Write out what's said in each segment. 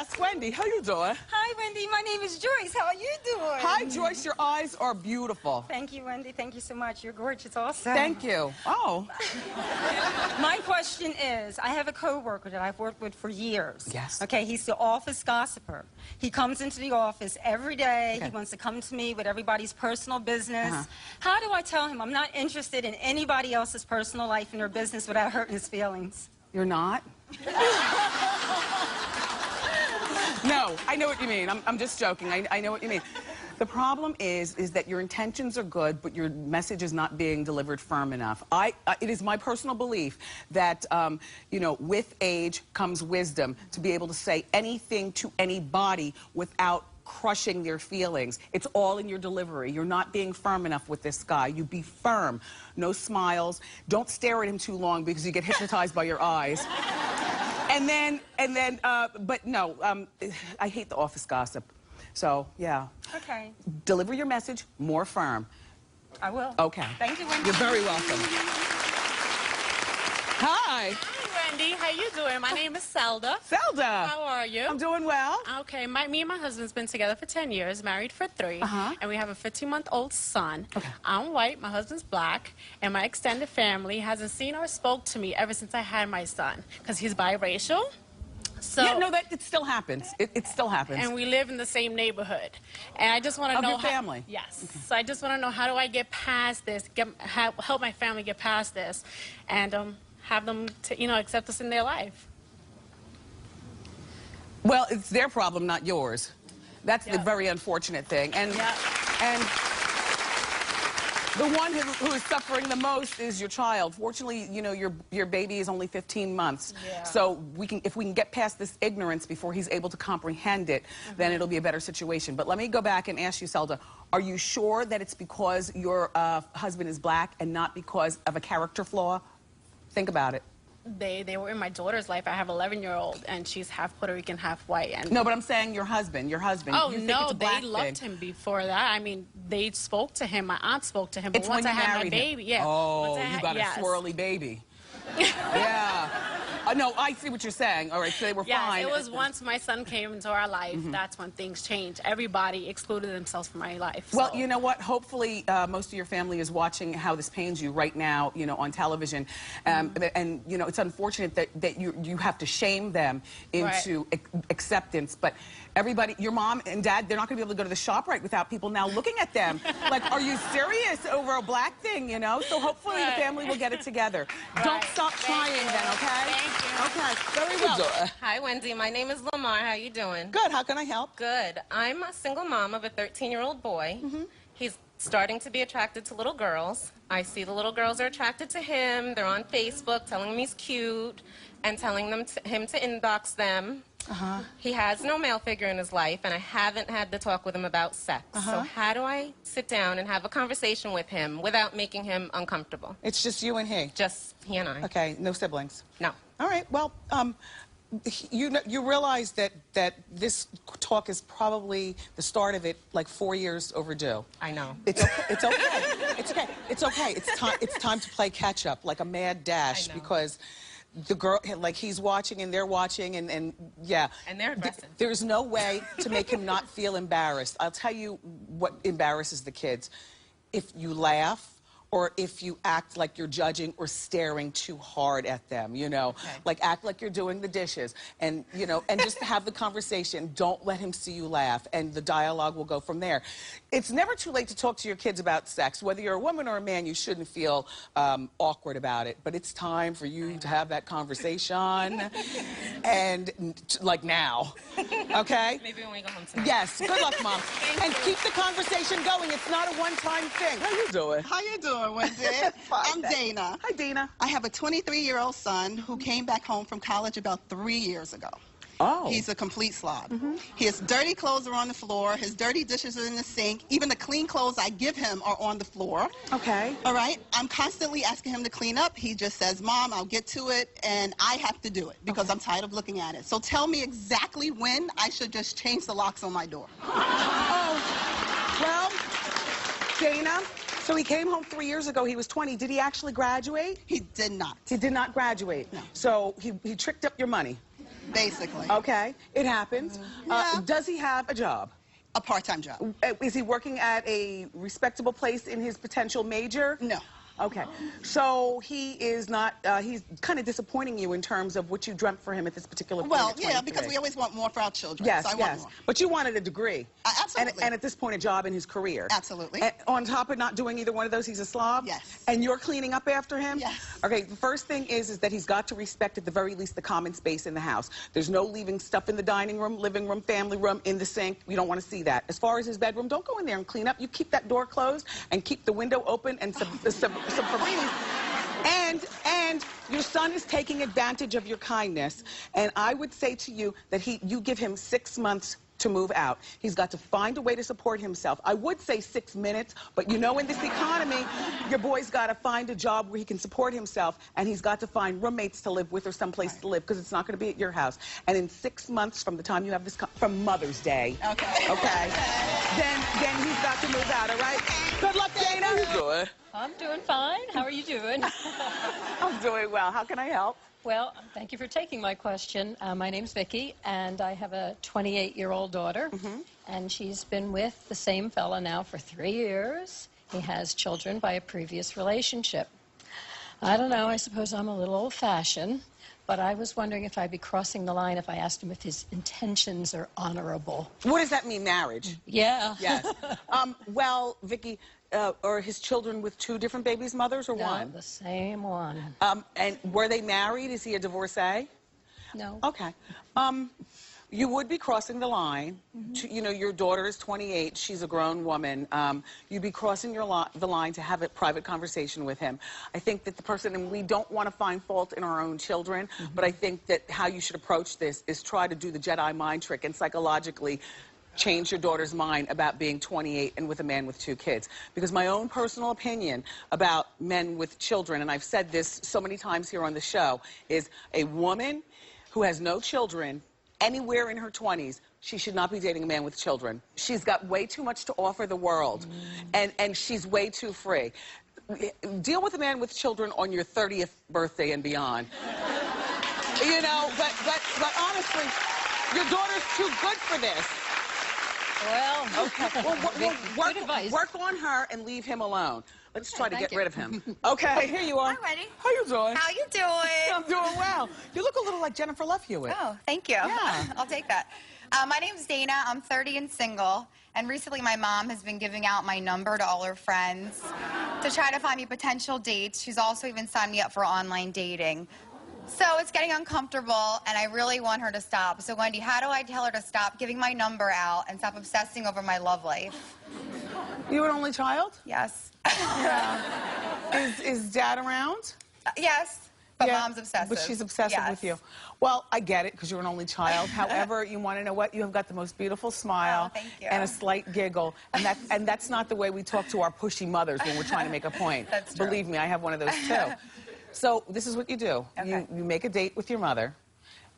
guest, Wendy. How you doing? Hi, Wendy. My name is Joyce. How are you doing? Hi, Joyce. Your eyes are beautiful. Thank you, Wendy. Thank you so much. You're gorgeous also. Thank you. Oh. My question is, I have a coworker that I've worked with for years. Yes. Okay, he's the office gossiper. He comes into the office every day. Okay. He wants to come to me with everybody's personal business. How do I tell him I'm not interested in anybody else's personal life and their business without hurting his feelings? You're not? No, I know what you mean. I'm just joking. I know what you mean. The problem is that your intentions are good, but your message is not being delivered firm enough. It is my personal belief that, you know, with age comes wisdom to be able to say anything to anybody without crushing their feelings. It's all in your delivery. You're not being firm enough with this guy. You be firm. No smiles. Don't stare at him too long because you get hypnotized by your eyes. But no, I hate the office gossip. So, yeah. Okay. Deliver your message more firm. I will. Okay. Thank you, Wendy. You're very welcome. Hi. Hi, Wendy. How you doing? My name is Zelda. Zelda. How are you? I'm doing well. Okay. Me and my husband's been together for 10 years, married for 3, and we have a 15-month-old son. Okay. I'm white, my husband's black, and my extended family hasn't seen or spoke to me ever since I had my son, because he's biracial. So, yeah, no, it still happens. It still happens. And we live in the same neighborhood. And I just want to know... Your family? Yes. Okay. So I just want to know, how do I get past this, help my family get past this, and have them, you know, accept us in their life? Well, it's their problem, not yours. That's the very unfortunate thing. And the one who is suffering the most is your child. Fortunately, you know, your baby is only 15 months. Yeah. So if we can get past this ignorance before he's able to comprehend it, then it'll be a better situation. But let me go back and ask you, Zelda, are you sure that it's because your husband is black and not because of a character flaw? Think about it. They were in my daughter's life. I have an 11-year-old, and she's half Puerto Rican, half white. And no, but I'm saying your husband. Oh, you think no, it's a black they loved him before that. I mean, they spoke to him. My aunt spoke to him. But it's once when I had my baby, yeah. Oh, you got a swirly baby. Yeah. No, I see what you're saying. All right, so they were fine. It was once my son came into our life, that's when things changed. Everybody excluded themselves from my life. Well, you know what? Hopefully, most of your family is watching How This Pains You right now, you know, on television. And, you know, it's unfortunate that you have to shame them into acceptance. But everybody, your mom and dad, they're not going to be able to go to the ShopRite without people now looking at them. Like, are you serious over a black thing, you know? So hopefully the family will get it together. Don't stop trying then, okay? Thank you. Okay, very well. Hi, Wendy. My name is Lamar. How you doing? Good. How can I help? Good. I'm a single mom of a 13-year-old boy. He's starting to be attracted to little girls. I see the little girls are attracted to him. They're on Facebook telling him he's cute and telling him to inbox them. He has no male figure in his life, and I haven't had the talk with him about sex. So how do I sit down and have a conversation with him without making him uncomfortable? It's just you and he? Just he and I. Okay, no siblings? No. All right, well, you realize that this talk is probably the start of it like 4 years overdue. I know. It's okay. It's okay. It's okay. It's okay. It's time to play catch up like a mad dash because the girl, like, he's watching and they're watching and yeah. And they're aggressive. There's no way to make him not feel embarrassed. I'll tell you what embarrasses the kids. If you laugh, or if you act like you're judging or staring too hard at them, you know, like act like you're doing the dishes and, you know, and just have the conversation. Don't let him see you laugh, and the dialogue will go from there. It's never too late to talk to your kids about sex. Whether you're a woman or a man, you shouldn't feel awkward about it, but it's time for you to have that conversation and like now, okay? Maybe when we go home tonight. Yes, good luck, Mom. And keep the conversation going. It's not a one-time thing. How you doing? How you doing, Wendy? I'm Dana. Hi, Dana. I have a 23-year-old son who came back home from college about 3 years ago. Oh. He's a complete slob. His dirty clothes are on the floor. His dirty dishes are in the sink. Even the clean clothes I give him are on the floor. Okay. All right? I'm constantly asking him to clean up. He just says, Mom, I'll get to it, and I have to do it because I'm tired of looking at it. So tell me exactly when I should just change the locks on my door. Oh, well, Dana, so he came home 3 years ago. He was 20. Did he actually graduate? He did not. He did not graduate. No. So he tricked up your money. Basically. Okay, it happens. Yeah. Does he have a job? A part-time job. Is he working at a respectable place in his potential major? No. Okay, so he is not, he's kind of disappointing you in terms of what you dreamt for him at this particular point Well, at yeah, 23. because we always want more for our children. Yes, so I want yes. more. But you wanted a degree. Absolutely. And at this point, a job in his career. Absolutely. And on top of not doing either one of those, he's a slob? Yes. And you're cleaning up after him? Yes. Okay, the first thing is that he's got to respect, at the very least, the common space in the house. There's no leaving stuff in the dining room, living room, family room, in the sink. We don't want to see that. As far as his bedroom, don't go in there and clean up. You keep that door closed and keep the window open and some Febreze. And your son is taking advantage of your kindness. And I would say to you that you give him 6 months to move out. He's got to find a way to support himself. I would say 6 minutes, but you know, in this economy, your boy's got to find a job where he can support himself, and he's got to find roommates to live with or someplace to live, because it's not going to be at your house. And in 6 months from the time you have this, from Mother's Day, okay, then he's got to move out, all right? Good luck, Dana. How you doing? I'm doing fine. How are you doing? I'm doing well. How can I help? Well, thank you for taking my question. My name's Vicki, and I have a 28-year-old daughter, and she's been with the same fella now for 3 years. He has children by a previous relationship. I don't know, I suppose I'm a little old-fashioned, but I was wondering if I'd be crossing the line if I asked him if his intentions are honorable. What does that mean, marriage? Yeah. Yes. Well, Vicki, are his children with 2 different babies' mothers or No, one? the same one. And were they married? Is he a divorcee? No. Okay. You would be crossing the line. To, you know, your daughter is 28. She's a grown woman. You'd be crossing the line to have a private conversation with him. I think that the person, and we don't want to find fault in our own children, but I think that how you should approach this is try to do the Jedi mind trick and psychologically change your daughter's mind about being 28 and with a man with 2 kids. Because my own personal opinion about men with children, and I've said this so many times here on the show, is a woman who has no children anywhere in her 20s, she should not be dating a man with children. She's got way too much to offer the world, and she's way too free. Deal with a man with children on your 30th birthday and beyond. You know, but honestly, your daughter's too good for this. Well, Okay. Well, work on her and leave him alone. Let's try to thank get you. rid of him. Okay, here you are. Hi, Wendy. How you doing? How you doing? I'm doing well. You look a little like Jennifer Love Hewitt. Oh, thank you. Yeah. I'll take that. My name's Dana. I'm 30 and single. And recently my mom has been giving out my number to all her friends to try to find me potential dates. She's also even signed me up for online dating. So it's getting uncomfortable, and I really want her to stop. So, Wendy, how do I tell her to stop giving my number out and stop obsessing over my love life? You an only child? Yes. Is Dad around? Yes, but Yeah, Mom's obsessive. But she's obsessive with you. Well, I get it, because you're an only child. However, you want to know what? You have got the most beautiful smile Oh, thank you. and a slight giggle. And that's not the way we talk to our pushy mothers when we're trying to make a point. That's true. Believe me, I have one of those too. So this is what you do. Okay. You make a date with your mother,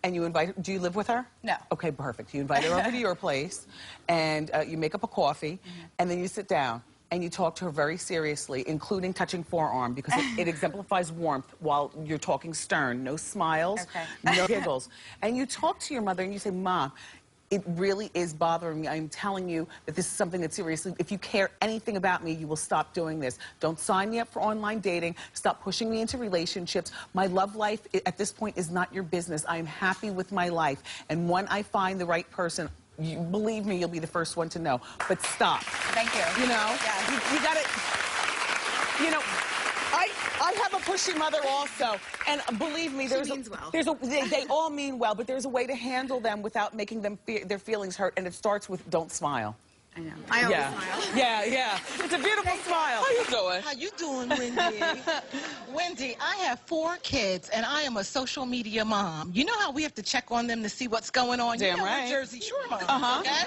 and you invite her. Do you live with her? No. Okay, perfect. You invite her over to your place, and you make up a coffee, and then you sit down. And you talk to her very seriously, including touching forearm, because it exemplifies warmth while you're talking stern. No smiles, no giggles. And you talk to your mother and you say, Mom, it really is bothering me. I'm telling you that this is something that seriously, if you care anything about me, you will stop doing this. Don't sign me up for online dating. Stop pushing me into relationships. My love life at this point is not your business. I am happy with my life. And when I find the right person, you, believe me, you'll be the first one to know. But stop. Thank you. You know? Yes. You got to, you know, I have a pushy mother also, and believe me, they all mean well, but there's a way to handle them without making them their feelings hurt, and it starts with don't smile. I know. I always smile. Yeah. It's a beautiful smile. How you doing? How you doing, Wendy? Wendy, I have 4 kids, and I am a social media mom. You know how we have to check on them to see what's going on? Damn you know, right. we're Jersey Shore moms, okay?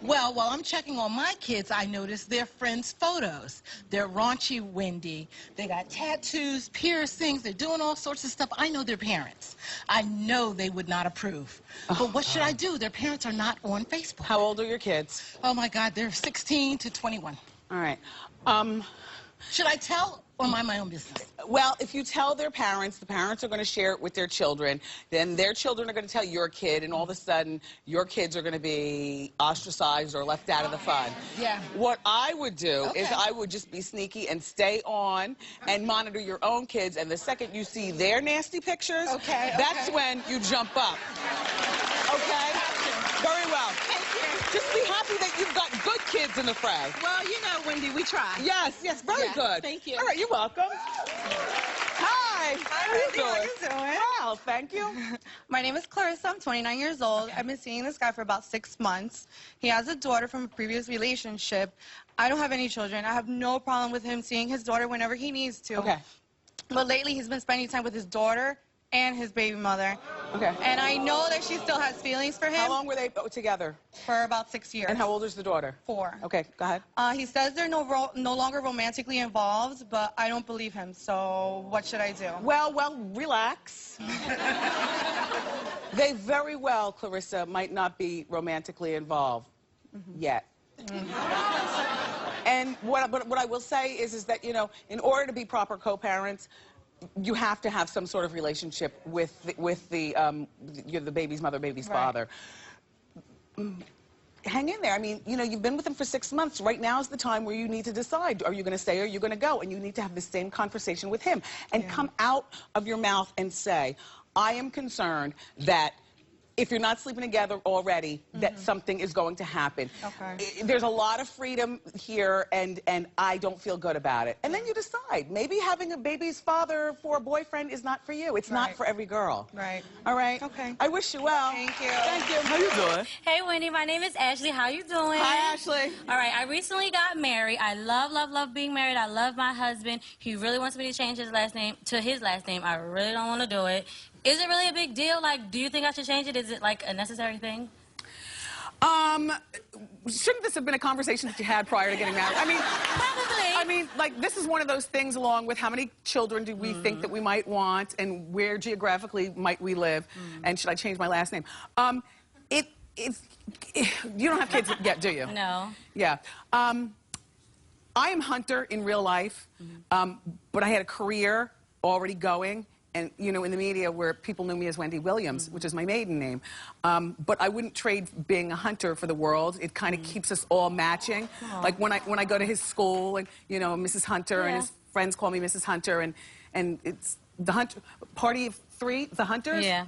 Well, while I'm checking on my kids, I noticed their friends' photos. They're raunchy, Wendy. They got tattoos, piercings. They're doing all sorts of stuff. I know their parents. I know they would not approve. But what should I do? Their parents are not on Facebook. How old are your kids? Oh, my God, they're 16 to 21. All right. Should I tell or mind my own business? Well, if you tell their parents, the parents are going to share it with their children. Then their children are going to tell your kid, and all of a sudden, your kids are going to be ostracized or left out of the fun. Yeah. What I would do is I would just be sneaky and stay on and monitor your own kids. And the second you see their nasty pictures, that's when you jump up. Okay? Very well. Just be happy that you've got good kids in the fray. Well, you know, Wendy, we try. Yes, very good. Thank you. All right, you're welcome. Hi. Hi, Wendy. How you doing? Well, thank you. My name is Clarissa. I'm 29 years old. I've been seeing this guy for about 6 months. He has a daughter from a previous relationship. I don't have any children. I have no problem with him seeing his daughter whenever he needs to. Okay. But lately, he's been spending time with his daughter and his baby mother. Okay. And I know that she still has feelings for him. How long were they together? For about 6 years. And how old is the daughter? 4. Okay, go ahead. He says they're no longer romantically involved, but I don't believe him. So what should I do? Well, relax. They very well, Clarissa, might not be romantically involved yet. And what I will say is that, you know, in order to be proper co-parents, you have to have some sort of relationship with the baby's mother, baby's father. Hang in there. I mean, you know, you've been with them for 6 months. Right now is the time where you need to decide, are you going to stay or are you going to go? And you need to have the same conversation with him. And come out of your mouth and say, I am concerned that if you're not sleeping together already, that something is going to happen. Okay. There's a lot of freedom here, and I don't feel good about it. And then you decide. Maybe having a baby's father for a boyfriend is not for you. It's not for every girl. Right. All right? Okay. I wish you well. Thank you. Thank you. How you doing? Hey, Wendy. My name is Ashley. How you doing? Hi, Ashley. All right. I recently got married. I love being married. I love my husband. He really wants me to change his last name to his last name. I really don't want to do it. Is it really a big deal? Like, do you think I should change it? Is it, like, a necessary thing? Shouldn't this have been a conversation that you had prior to getting married? I mean, Probably. I mean, like, this is one of those things along with how many children do we think that we might want and where geographically might we live and should I change my last name? You don't have kids yet, do you? No. Yeah. I am Hunter in real life, but I had a career already going. And, you know, in the media where people knew me as Wendy Williams, which is my maiden name. But I wouldn't trade being a Hunter for the world. It kind of keeps us all matching. Like when I go to his school and, you know, Mrs. Hunter and his friends call me Mrs. Hunter and it's the Hunter, party of 3, the Hunters? Yeah.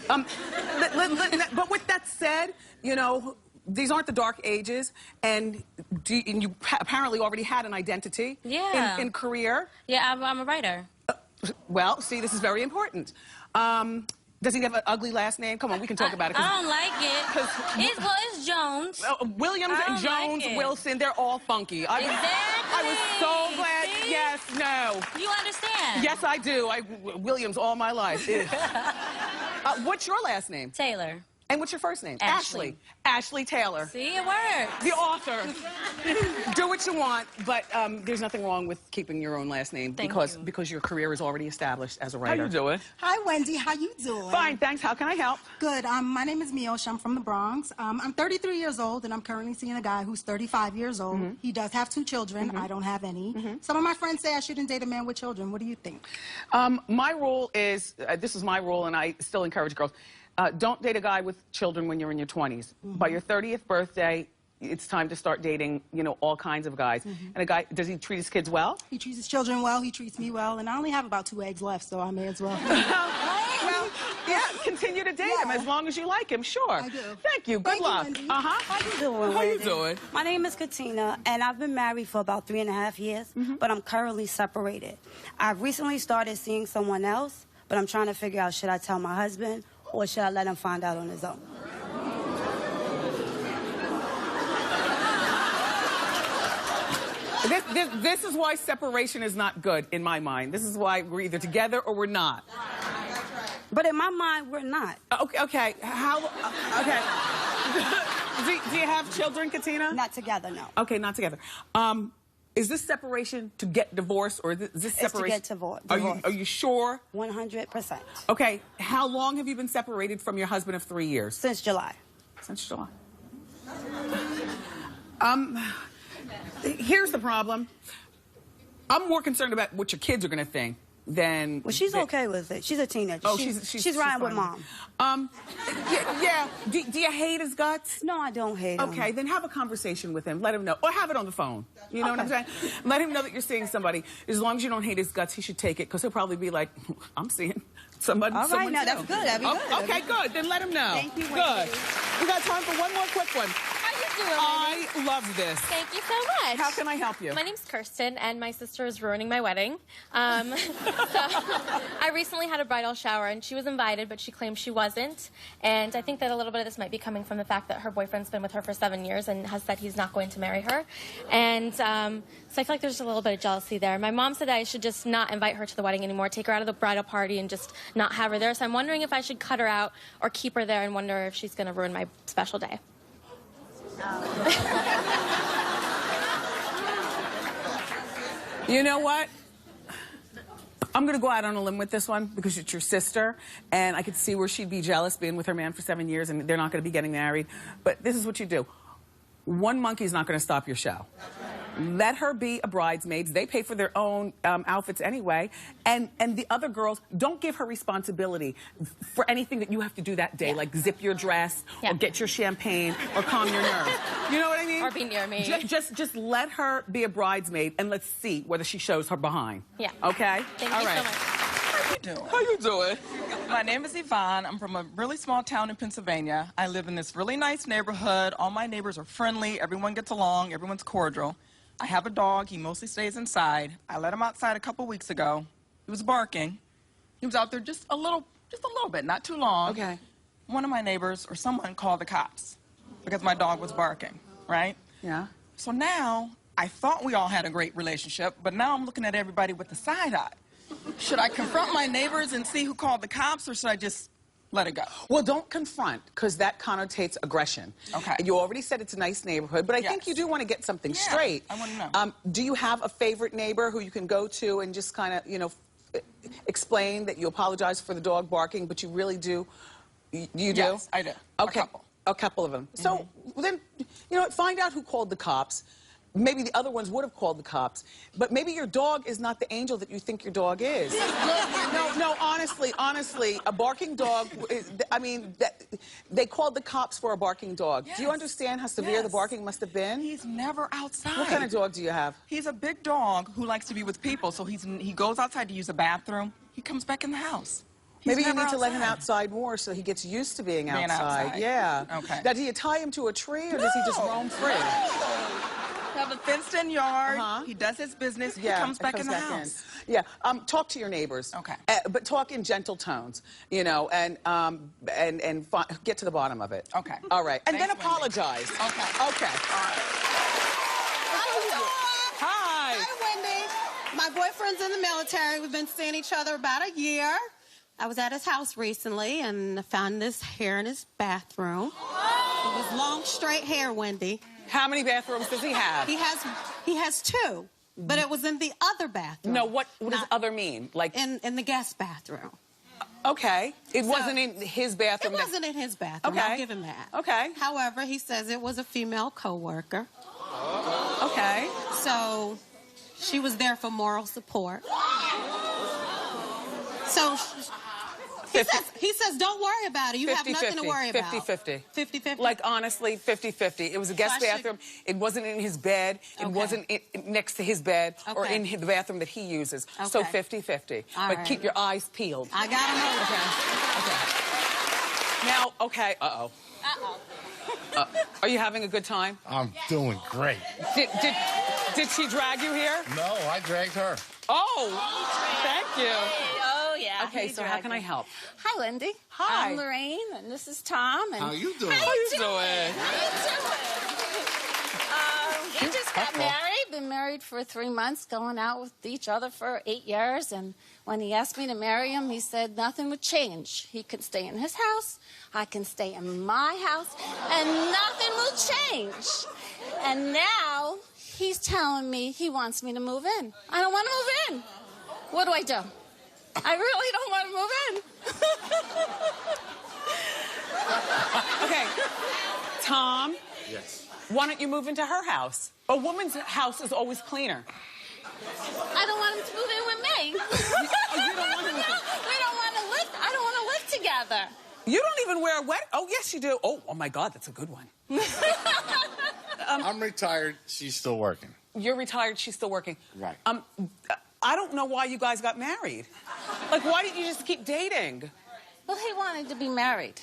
But with that said, you know, these aren't the dark ages, and you apparently already had an identity in career. Yeah, I'm a writer. Well, see, this is very important. Does he have an ugly last name? Come on, we can talk about it. I don't like it. It's Jones. Williams and Jones, like Wilson, they're all funky. I was so glad. See? Yes, no. You understand? Yes, I do. Williams all my life. What's your last name? Taylor. And what's your first name? Ashley. Ashley Taylor. See, it works. The author. Do what you want, but there's nothing wrong with keeping your own last name because your career is already established as a writer. How you doing? Hi, Wendy. How you doing? Fine, thanks. How can I help? Good. My name is Miosha. I'm from the Bronx. I'm 33 years old, and I'm currently seeing a guy who's 35 years old. He does have 2 children. I don't have any. Some of my friends say I shouldn't date a man with children. What do you think? My rule is, this is my rule, and I still encourage girls, don't date a guy with children when you're in your 20s. By your 30th birthday, it's time to start dating, you know, all kinds of guys. And a guy, does he treat his kids well? He treats his children well. He treats me well. And I only have about 2 eggs left, so I may as well. Well, yeah, continue to date him as long as you like him, sure. I do. Thank you. Good luck. Wendy. How you doing, How you Wendy? doing? My name is Katina, and I've been married for about 3.5 years, but I'm currently separated. I've recently started seeing someone else, but I'm trying to figure out, should I tell my husband or should I let him find out on his own? This is why separation is not good in my mind. This is why we're either together or we're not. But in my mind, we're not. Okay. Okay. Do you have children, Katina? Not together, no. Okay, not together. Is this separation to get divorced, or is this separation? It's to get divorced. Are you sure? 100%. Okay. How long have you been separated from your husband of 3 years? Since July. Since July. Here's the problem. I'm more concerned about what your kids are going to think than... Well, she's okay with it. She's a teenager. Oh, she's riding with Mom. Yeah. Do you hate his guts? No, I don't hate him. Okay, then have a conversation with him. Let him know. Or have it on the phone. You know what I'm saying? Let him know that you're seeing somebody. As long as you don't hate his guts, he should take it, because he'll probably be like, I'm seeing somebody. All right, now that's good. That'd be good. Okay, good. Then let him know. Thank you, Wendy. Good. We got time for one more quick one. How you doing, I love this. Thank you so much. How can I help you? My name's Kirsten, and my sister is ruining my wedding. So I recently had a bridal shower, and she was invited, but she claimed she wasn't. And I think that a little bit of this might be coming from the fact that her boyfriend's been with her for 7 years and has said he's not going to marry her. And so I feel like there's a little bit of jealousy there. My mom said that I should just not invite her to the wedding anymore, take her out of the bridal party, and just not have her there. So I'm wondering if I should cut her out or keep her there, and wonder if she's going to ruin my special day. You know what? I'm going to go out on a limb with this one because it's your sister, and I could see where she'd be jealous being with her man for 7 years, and they're not going to be getting married. But this is what you do. One monkey's not going to stop your show. Let her be a bridesmaid. They pay for their own outfits anyway. And the other girls, don't give her responsibility for anything that you have to do that day, like zip your dress or get your champagne or calm your nerves. You know what I mean? Or be near me. Just let her be a bridesmaid, and let's see whether she shows her behind. Yeah. Okay? Thank All you right. so much. How you doing? My name is Yvonne. I'm from a really small town in Pennsylvania. I live in this really nice neighborhood. All my neighbors are friendly. Everyone gets along. Everyone's cordial. I have a dog. He mostly stays inside. I let him outside a couple weeks ago. He was barking. He was out there just a little bit, not too long. Okay. One of my neighbors or someone called the cops because my dog was barking, right? Yeah. So now, I thought we all had a great relationship, but now I'm looking at everybody with the side eye. Should I confront my neighbors and see who called the cops, or should I just let it go? Well, don't confront, because that connotates aggression. Okay. You already said it's a nice neighborhood, but I think you do want to get something straight. I want to know. Do you have a favorite neighbor who you can go to and just kind of, you know, explain that you apologize for the dog barking, but you really do? You do? Yes, I do. Okay. A couple. A couple of them. So then, you know what, find out who called the cops. Maybe the other ones would have called the cops, but maybe your dog is not the angel that you think your dog is. No, honestly, a barking dog, I mean, they called the cops for a barking dog. Yes. Do you understand how severe the barking must have been? He's never outside. What kind of dog do you have? He's a big dog who likes to be with people, so he goes outside to use the bathroom. He comes back in the house. Maybe you need to let him outside more so he gets used to being outside. Yeah. Okay. Now, do you tie him to a tree, or does he just roam free? We have a fenced-in yard. He does his business. Yeah, he comes back in the house. Yeah. Talk to your neighbors. Okay. But talk in gentle tones, you know, and get to the bottom of it. Okay. All right. And Thanks, then apologize. Wendy. Okay. Okay. All right. Hi. Hi, Wendy. My boyfriend's in the military. We've been seeing each other about a year. I was at his house recently and found this hair in his bathroom. It was long, straight hair, Wendy. How many bathrooms does he have? He has two, but it was in the other bathroom. No, what does other mean? Like in the guest bathroom. Okay. It wasn't in his bathroom. It wasn't in his bathroom. Okay. I'll give him that. Okay. However, he says it was a female coworker. Okay. So she was there for moral support. So he says, don't worry about it. You have nothing to worry about. 50-50. 50-50? Like, honestly, 50-50. It was a guest So bathroom. It wasn't in his bed. It wasn't next to his bed or in the bathroom that he uses. So 50-50. But keep your eyes peeled. I got him over. Okay. Now, okay. Are you having a good time? I'm doing great. Did she drag you here? No, I dragged her. Oh, thank you. Oh, yeah. Okay, so how can I help? Hi, Wendy. Hi. I'm Lorraine, and this is Tom. And How you doing? How you doing? We just got married. Been married for 3 months, going out with each other for 8 years. And when he asked me to marry him, he said nothing would change. He could stay in his house. I can stay in my house, and nothing will change. And now he's telling me he wants me to move in. I don't want to move in. What do I do? I really don't want to move in. Okay. Tom? Yes. Why don't you move into her house? A woman's house is always cleaner. I don't want him to move in with me. You don't want him to... We don't want to live. I don't want to live together. You don't even wear a wedding... Oh, yes, you do. Oh, my God, that's a good one. I'm retired. She's still working. You're retired. She's still working. Right. I don't know why you guys got married. Like, why didn't you just keep dating? Well, he wanted to be married.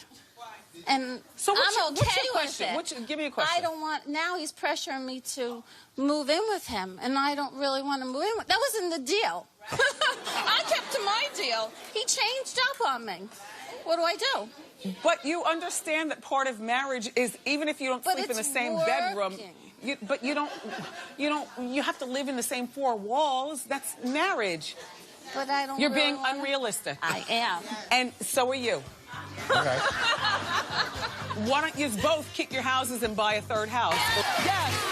And So I'm okay what's your with question? it. Give me a question. I don't want... Now he's pressuring me to move in with him, and I don't really want to move in with... That wasn't the deal. I kept to my deal. He changed up on me. What do I do? But you understand that part of marriage is even if you don't sleep in the same bedroom, you have to live in the same four walls. That's marriage. But I don't. You're really being unrealistic. I am. And so are you. Okay. Why don't you both kick your houses and buy a third house? Yes.